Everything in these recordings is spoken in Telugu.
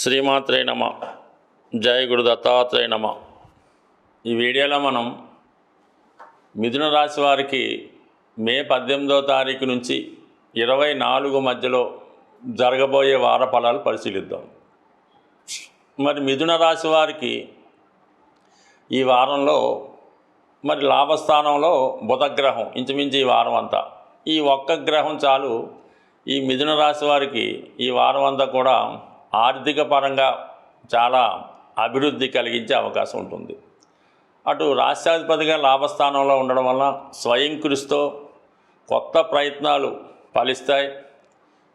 శ్రీమాత్రే నమ. జయ గురు దత్తాత్రేయ నమ. ఈ వీడియోలో మనం మిథున రాశి వారికి మే 18వ తారీఖు నుంచి 24 మధ్యలో జరగబోయే వార ఫలాలు పరిశీలిద్దాం. మరి మిథున రాశి వారికి ఈ వారంలో మరి లాభస్థానంలో బుధగ్రహం ఇంచుమించు ఈ వారం అంతా, ఈ ఒక్క గ్రహం చాలు ఈ మిథున రాశి వారికి ఈ వారం అంతా కూడా ఆర్థిక పరంగా చాలా అభివృద్ధి కలిగించే అవకాశం ఉంటుంది. అటు రాష్ట్రాధిపతిగా లాభస్థానంలో ఉండడం వల్ల స్వయం కృషితో కొత్త ప్రయత్నాలు ఫలిస్తాయి.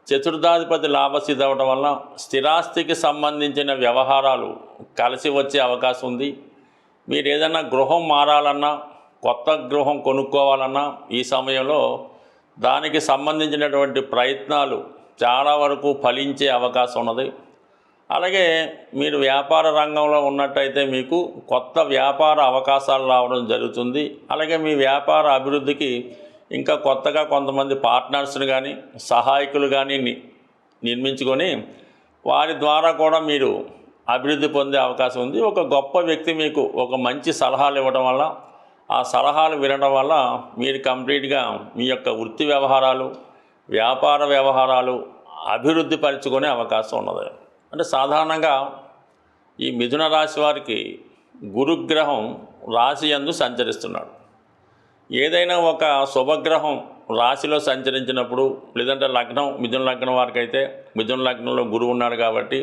చతుర్థాధిపతి లాభస్థితి అవ్వడం వల్ల స్థిరాస్తికి సంబంధించిన వ్యవహారాలు కలిసి వచ్చే అవకాశం ఉంది. మీరు ఏదైనా గృహం మారాలన్నా, కొత్త గృహం కొనుక్కోవాలన్నా ఈ సమయంలో దానికి సంబంధించినటువంటి ప్రయత్నాలు చాలా వరకు ఫలించే అవకాశం ఉన్నది. అలాగే మీరు వ్యాపార రంగంలో ఉన్నట్టయితే మీకు కొత్త వ్యాపార అవకాశాలు రావడం జరుగుతుంది. అలాగే మీ వ్యాపార అభివృద్ధికి ఇంకా కొత్తగా కొంతమంది పార్ట్నర్స్ని కానీ సహాయకులు కానీ నిర్మించుకొని వారి ద్వారా కూడా మీరు అభివృద్ధి పొందే అవకాశం ఉంది. ఒక గొప్ప వ్యక్తి మీకు ఒక మంచి సలహాలు ఇవ్వడం వల్ల, ఆ సలహాలు వినడం వల్ల మీరు కంప్లీట్గా మీ యొక్క వృత్తి వ్యవహారాలు, వ్యాపార వ్యవహారాలు అభివృద్ధి పరుచుకునే అవకాశం ఉన్నది. అంటే సాధారణంగా ఈ మిథున రాశి వారికి గురుగ్రహం రాశి యందు సంచరిస్తున్నాడు. ఏదైనా ఒక శుభగ్రహం రాశిలో సంచరించినప్పుడు, లేదంటే లగ్నం మిథున లగ్నం వారికి అయితే మిథున లగ్నంలో గురువు ఉన్నాడు కాబట్టి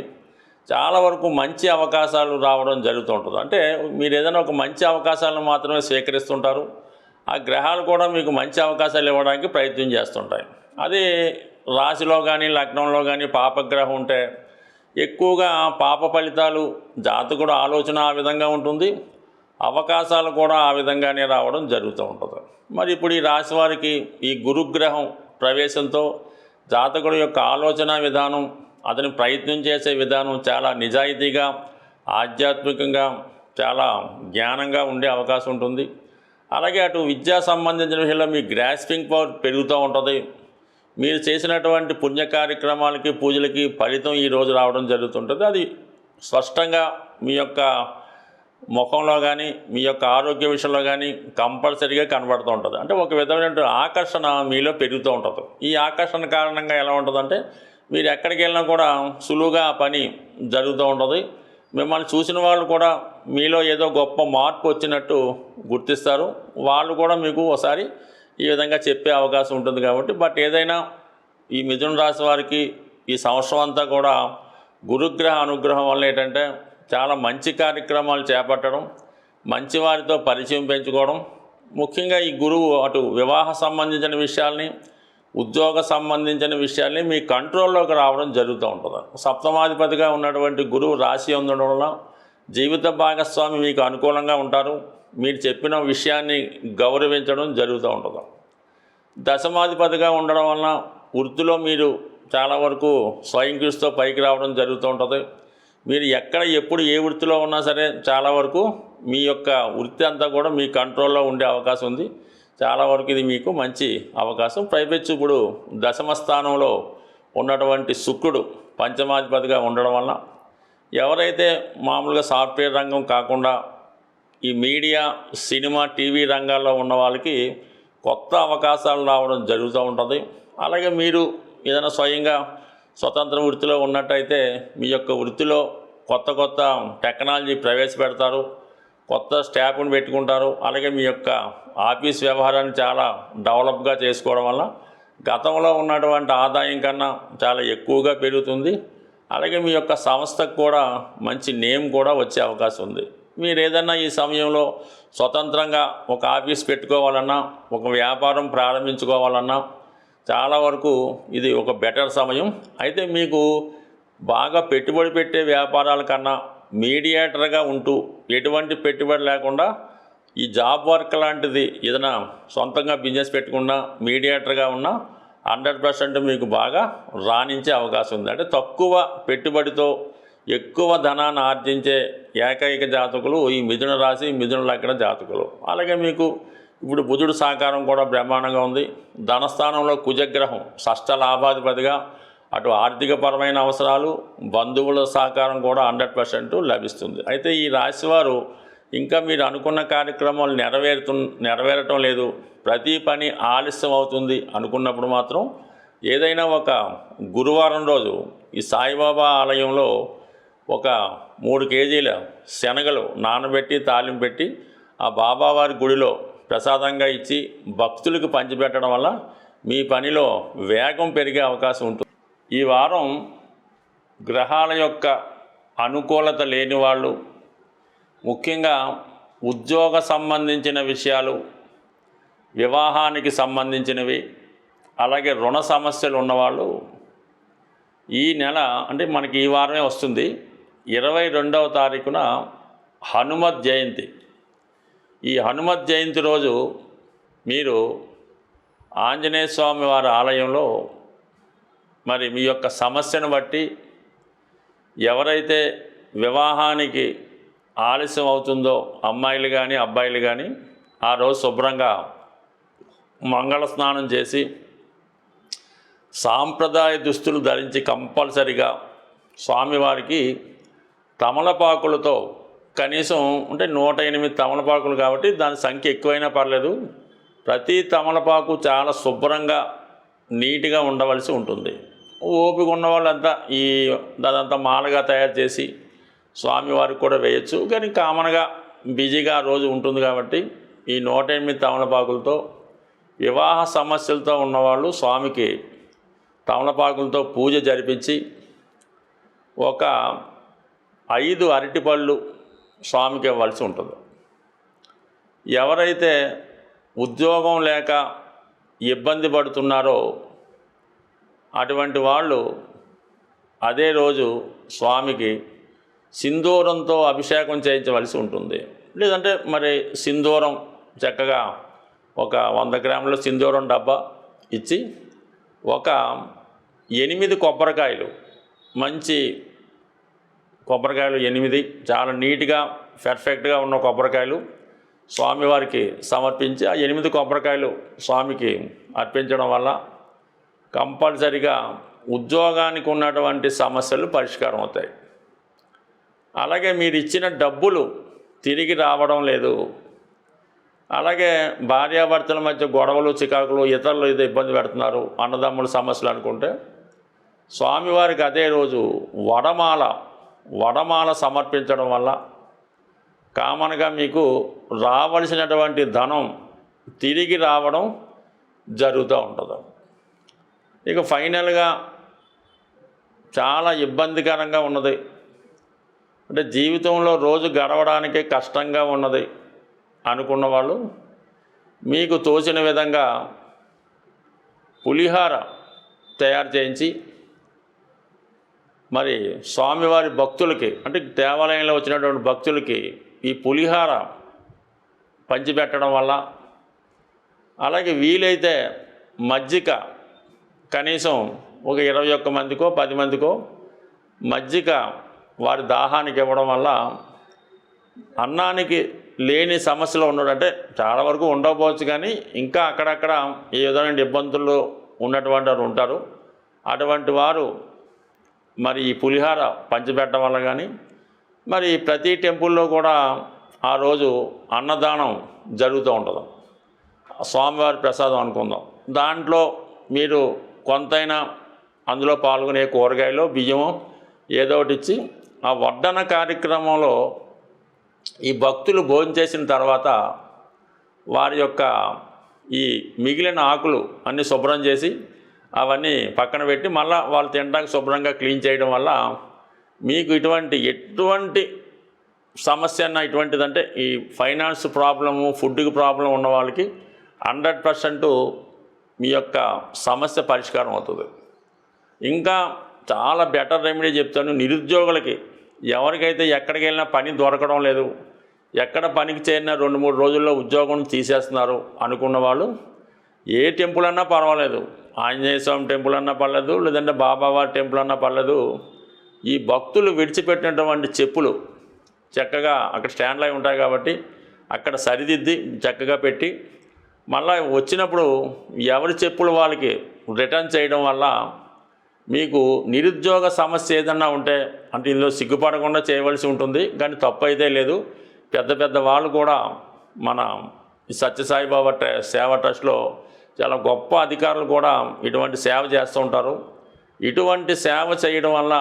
చాలా వరకు మంచి అవకాశాలు రావడం జరుగుతూ ఉంటుంది. అంటే మీరు ఏదైనా ఒక మంచి అవకాశాలను మాత్రమే స్వీకరిస్తుంటారు. ఆ గ్రహాలు కూడా మీకు మంచి అవకాశాలు ఇవ్వడానికి ప్రయత్నం చేస్తుంటాయి. అదే రాశిలో కానీ లగ్నంలో కానీ పాపగ్రహం ఉంటే ఎక్కువగా పాప ఫలితాలు, జాతకుడు ఆలోచన ఆ విధంగా ఉంటుంది, అవకాశాలు కూడా ఆ విధంగానే రావడం జరుగుతూ ఉంటుంది. మరి ఇప్పుడు ఈ రాశి వారికి ఈ గురుగ్రహం ప్రవేశంతో జాతకుడు యొక్క ఆలోచన విధానం, అతని ప్రయత్నం చేసే విధానం చాలా నిజాయితీగా, ఆధ్యాత్మికంగా, చాలా జ్ఞానంగా ఉండే అవకాశం ఉంటుంది. అలాగే అటు విద్యా సంబంధించిన విషయంలో మీ గ్రాస్పింగ్ పవర్ పెరుగుతూ ఉంటుంది. మీరు చేసినటువంటి పుణ్య కార్యక్రమాలకి, పూజలకి ఫలితం ఈరోజు రావడం జరుగుతుంటుంది. అది స్పష్టంగా మీ యొక్క ముఖంలో కానీ, మీ యొక్క ఆరోగ్య విషయంలో కానీ కంపల్సరీగా కనబడుతూ ఉంటుంది. అంటే ఒక విధమైన ఆకర్షణ మీలో పెరుగుతూ ఉంటుంది. ఈ ఆకర్షణ కారణంగా ఎలా ఉంటుందంటే మీరు ఎక్కడికి వెళ్ళినా కూడా సులువుగా ఆ పని జరుగుతూ ఉంటుంది. మిమ్మల్ని చూసిన వాళ్ళు కూడా మీలో ఏదో గొప్ప మార్పు వచ్చినట్టు గుర్తిస్తారు. వాళ్ళు కూడా మీకు ఒకసారి ఈ విధంగా చెప్పే అవకాశం ఉంటుంది. కాబట్టి ఏదైనా ఈ మిథున రాశి వారికి ఈ సంవత్సరం అంతా కూడా గురుగ్రహ అనుగ్రహం వల్ల ఏంటంటే చాలా మంచి కార్యక్రమాలు చేపట్టడం, మంచి వారితో పరిచయం పెంచుకోవడం, ముఖ్యంగా ఈ గురువు అటు వివాహ సంబంధించిన విషయాల్ని, ఉద్యోగ సంబంధించిన విషయాల్ని మీ కంట్రోల్లోకి రావడం జరుగుతూ ఉంటుంది. సప్తమాధిపతిగా ఉన్నటువంటి గురువు రాశి ఉండడం వల్ల జీవిత భాగస్వామి మీకు అనుకూలంగా ఉంటారు. మీరు చెప్పిన విషయాన్ని గౌరవించడం జరుగుతూ ఉంటుంది. దశమాధిపతిగా ఉండడం వలన వృత్తిలో మీరు చాలా వరకు స్వయం కృషితో పైకి రావడం జరుగుతూ ఉంటుంది. మీరు ఎక్కడ ఎప్పుడు ఏ వృత్తిలో ఉన్నా సరే చాలా వరకు మీ యొక్క వృత్తి అంతా కూడా మీ కంట్రోల్లో ఉండే అవకాశం ఉంది. చాలా వరకు ఇది మీకు మంచి అవకాశం. పైపెచ్చు ఇప్పుడు దశమ స్థానంలో ఉన్నటువంటి శుక్రుడు పంచమాధిపతిగా ఉండడం వలన ఎవరైతే మామూలుగా సాఫ్ట్వేర్ రంగం కాకుండా ఈ మీడియా, సినిమా, టీవీ రంగాల్లో ఉన్న వాళ్ళకి కొత్త అవకాశాలు రావడం జరుగుతూ ఉంటుంది. అలాగే మీరు ఏదైనా స్వయంగా స్వతంత్ర వృత్తిలో ఉన్నట్టయితే మీ యొక్క వృత్తిలో కొత్త కొత్త టెక్నాలజీ ప్రవేశపెడతారు, కొత్త స్టాఫ్ని పెట్టుకుంటారు. అలాగే మీ యొక్క ఆఫీస్ వ్యవహారాన్ని చాలా డెవలప్గా చేసుకోవడం వల్ల గతంలో ఉన్నటువంటి ఆదాయం కన్నా చాలా ఎక్కువగా పెరుగుతుంది. అలాగే మీ యొక్క సంస్థకు కూడా మంచి నేమ్ కూడా వచ్చే అవకాశం ఉంది. మీరు ఏదన్నా ఈ సమయంలో స్వతంత్రంగా ఒక ఆఫీస్ పెట్టుకోవాలన్నా, ఒక వ్యాపారం ప్రారంభించుకోవాలన్నా చాలా వరకు ఇది ఒక బెటర్ సమయం. అయితే మీకు బాగా పెట్టుబడి పెట్టే వ్యాపారాల కన్నా మీడియేటర్గా ఉంటూ ఎటువంటి పెట్టుబడి లేకుండా ఈ జాబ్ వర్క్ లాంటిది ఏదైనా సొంతంగా బిజినెస్ పెట్టుకున్నా మీడియేటర్గా ఉన్నా 100% మీకు బాగా రాణించే అవకాశం ఉంది. అంటే తక్కువ పెట్టుబడితో ఎక్కువ ధనాన్ని ఆర్జించే ఏకైక జాతకులు ఈ మిథున రాశి, మిథున లగ్న జాతకులు. అలాగే మీకు ఇప్పుడు బుధుడు సహకారం కూడా బ్రహ్మాండంగా ఉంది. ధనస్థానంలో కుజగ్రహం షష్ఠ లాభాధిపతిగా అటు ఆర్థికపరమైన అవసరాలు, బంధువుల సహకారం కూడా 100% లభిస్తుంది. అయితే ఈ రాశివారు ఇంకా మీరు అనుకున్న కార్యక్రమాలు నెరవేరటం లేదు, ప్రతి పని ఆలస్యం అవుతుంది అనుకున్నప్పుడు మాత్రం ఏదైనా ఒక గురువారం రోజు ఈ సాయిబాబా ఆలయంలో ఒక 3 కేజీల శనగలు నానబెట్టి తాలింపు పెట్టి ఆ బాబావారి గుడిలో ప్రసాదంగా ఇచ్చి భక్తులకు పంచిపెట్టడం వల్ల మీ పనిలో వేగం పెరిగే అవకాశం ఉంటుంది. ఈ వారం గ్రహాల యొక్క అనుకూలత లేని వాళ్ళు, ముఖ్యంగా ఉద్యోగ సంబంధించిన విషయాలు, వివాహానికి సంబంధించినవి, అలాగే రుణ సమస్యలు ఉన్నవాళ్ళు ఈ నెల అంటే మనకి ఈ వారమే వస్తుంది 22వ తారీఖున హనుమత్ జయంతి. ఈ హనుమత్ జయంతి రోజు మీరు ఆంజనేయ స్వామి వారి ఆలయంలో మరి మీ యొక్క సమస్యను బట్టి ఎవరైతే వివాహానికి ఆలస్యం అవుతుందో అమ్మాయిలు కానీ అబ్బాయిలు కానీ ఆ రోజు శుభ్రంగా మంగళ స్నానం చేసి సాంప్రదాయ దుస్తులు ధరించి కంపల్సరిగా స్వామివారికి తమలపాకులతో కనీసం అంటే 108 తమలపాకులు కాబట్టి దాని సంఖ్య ఎక్కువైనా పర్లేదు, ప్రతి తమలపాకు చాలా శుభ్రంగా నీట్గా ఉండవలసి ఉంటుంది. ఓపిక ఉన్న వాళ్ళంతా అదంతా మాలగా తయారు చేసి స్వామివారికి కూడా వేయచ్చు. కానీ కామన్గా బిజీగా రోజు ఉంటుంది కాబట్టి ఈ 108 తమలపాకులతో వివాహ సమస్యలతో ఉన్నవాళ్ళు స్వామికి తమలపాకులతో పూజ జరిపించి ఒక 5 అరటిపళ్ళు స్వామికి ఇవ్వాల్సి ఉంటుంది. ఎవరైతే ఉద్యోగం లేక ఇబ్బంది పడుతున్నారో అటువంటి వాళ్ళు అదే రోజు స్వామికి సింధూరంతో అభిషేకం చేయించవలసి ఉంటుంది. లేదంటే మరి సింధూరం చక్కగా ఒక 100 గ్రాముల సింధూరం డబ్బా ఇచ్చి ఒక 8 కొబ్బరికాయలు, మంచి కొబ్బరికాయలు 8 చాలా నీట్గా పర్ఫెక్ట్గా ఉన్న కొబ్బరికాయలు స్వామివారికి సమర్పించి ఆ 8 కొబ్బరికాయలు స్వామికి అర్పించడం వల్ల కంపల్సరిగా ఉద్యోగానికి ఉన్నటువంటి సమస్యలు పరిష్కారం అవుతాయి. అలాగే మీరు ఇచ్చిన డబ్బులు తిరిగి రావడం లేదు, అలాగే భార్యాభర్తల మధ్య గొడవలు చికాకులు, ఇతరులు ఏదో ఇబ్బంది పెడుతున్నారు, అన్నదమ్ముల సమస్యలు అనుకుంటే స్వామివారికి అదే రోజు వడమాల సమర్పించడం వల్ల కామన్గా మీకు రావలసినటువంటి ధనం తిరిగి రావడం జరుగుతూ ఉంటుంది. ఇక ఫైనల్గా చాలా ఇబ్బందికరంగా ఉన్నది అంటే జీవితంలో రోజు గడవడానికే కష్టంగా ఉన్నది అనుకున్న వాళ్ళు మీకు తోచిన విధంగా పులిహార తయారు చేయించి మరి స్వామివారి భక్తులకి అంటే దేవాలయంలో వచ్చినటువంటి భక్తులకి ఈ పులిహార పంచిపెట్టడం వల్ల, అలాగే వీలైతే మజ్జిగ కనీసం ఒక 21 మందికో 10 మందికో మజ్జిగ వారి దాహానికి ఇవ్వడం వల్ల అన్నానికి లేని సమస్యలు ఉన్నాడంటే చాలా వరకు ఉండకపోవచ్చు, కానీ ఇంకా అక్కడక్కడ ఏ విధమైన ఇబ్బందులు ఉన్నటువంటి వారు ఉంటారు. అటువంటి వారు మరి ఈ పులిహార పంచిపెట్టడం వల్ల కానీ మరి ప్రతి టెంపుల్లో కూడా ఆ రోజు అన్నదానం జరుగుతూ ఉంటుంది. స్వామివారి ప్రసాదం అనుకుందాం, దాంట్లో మీరు కొంతైనా అందులో పాల్గొనే కూరగాయలు బియ్యమో ఏదో ఒకటి ఇచ్చి ఆ వడ్డన కార్యక్రమంలో ఈ భక్తులు భోజనం చేసిన తర్వాత వారి యొక్క ఈ మిగిలిన ఆకులు అన్నీ శుభ్రం చేసి అవన్నీ పక్కన పెట్టి మళ్ళీ వాళ్ళు తినడానికి శుభ్రంగా క్లీన్ చేయడం వల్ల మీకు ఎటువంటి సమస్య అన్న ఇటువంటిదంటే ఈ ఫైనాన్స్ ప్రాబ్లము, ఫుడ్కి ప్రాబ్లం ఉన్న వాళ్ళకి 100% మీ యొక్క సమస్య పరిష్కారం అవుతుంది. ఇంకా చాలా బెటర్ రెమెడీ చెప్తాను. నిరుద్యోగులకి ఎవరికైతే ఎక్కడికి వెళ్ళినా పని దొరకడం లేదు, ఎక్కడ పనికి చేరినా 2-3 రోజుల్లో ఉద్యోగం తీసేస్తున్నారు అనుకున్న వాళ్ళు ఏ టెంపుల్ అన్నా పర్వాలేదు, ఆంజనేయ స్వామి టెంపుల్ అన్నా పర్లేదు, లేదంటే బాబావారి టెంపుల్ అన్నా పర్లేదు, ఈ భక్తులు విడిచిపెట్టినటువంటి చెప్పులు చక్కగా అక్కడ స్టాండ్లు అయి ఉంటాయి కాబట్టి అక్కడ సరిదిద్ది చక్కగా పెట్టి మళ్ళీ వచ్చినప్పుడు ఎవరి చెప్పులు వాళ్ళకి రిటర్న్ చేయడం వల్ల మీకు నిరుద్యోగ సమస్య ఏదన్నా ఉంటే అంటే ఇందులో సిగ్గుపడకుండా చేయవలసి ఉంటుంది, కానీ తప్పు అయితే లేదు. పెద్ద పెద్ద వాళ్ళు కూడా మన ఈ సత్యసాయిబాబా సేవ ట్రస్ట్లో చాలా గొప్ప అధికారులు కూడా ఇటువంటి సేవ చేస్తూ ఉంటారు. ఇటువంటి సేవ చేయడం వల్ల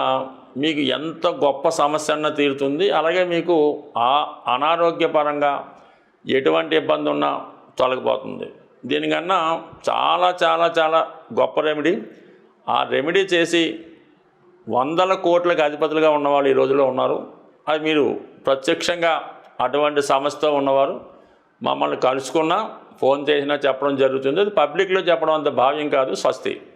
మీకు ఎంత గొప్ప సమస్య అన్నా తీరుతుంది. అలాగే మీకు ఆ అనారోగ్యపరంగా ఎటువంటి ఇబ్బంది ఉన్నా తొలగిపోతుంది. దీనికన్నా చాలా చాలా చాలా గొప్ప రెమెడీ. ఆ రెమెడీ చేసి 100 కోట్లకు అధిపతులుగా ఉన్నవాళ్ళు ఈ రోజుల్లో ఉన్నారు. అది మీరు ప్రత్యక్షంగా అటువంటి సమస్యతో ఉన్నవారు మమ్మల్ని కలుసుకున్నా ఫోన్ చేసినా చెప్పడం జరుగుతుంది. అది పబ్లిక్లో చెప్పడం అంత భావ్యం కాదు. స్వస్తి.